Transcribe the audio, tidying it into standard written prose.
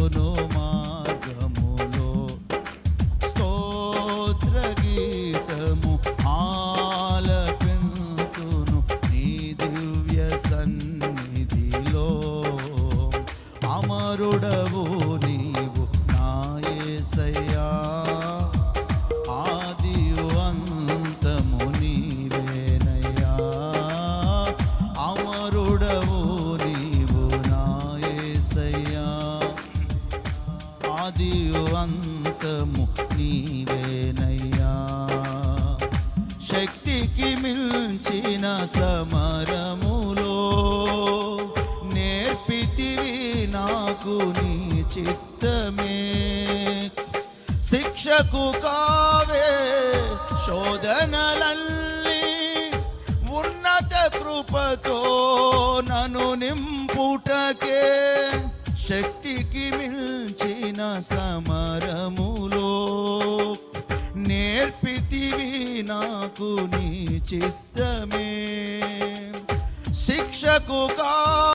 నడుపును మార్గములో స్తోత్ర గీతము ఆలపింతును నీ దివ్య సన్నిధిలో. అమరుడవు నీవు నా యేసయ్యా, ఆదియు అంతము నీవేనయ్యా. అమరుడవు నీవు నా యేసయ్యా, ఆదియు అంతము నీవేనయ్యా. శక్తికి మించిన సమరములో నేర్పితివి నాకు నీ చిత్తమే. శిక్షకు కావే శోధనలన్నీ ఉన్నత కృపతో నన్ను నింపుటకే. శక్తికి మించిన సమరములో నేర్పితివి నాకు నీ చిత్తమే. శిక్షకు కా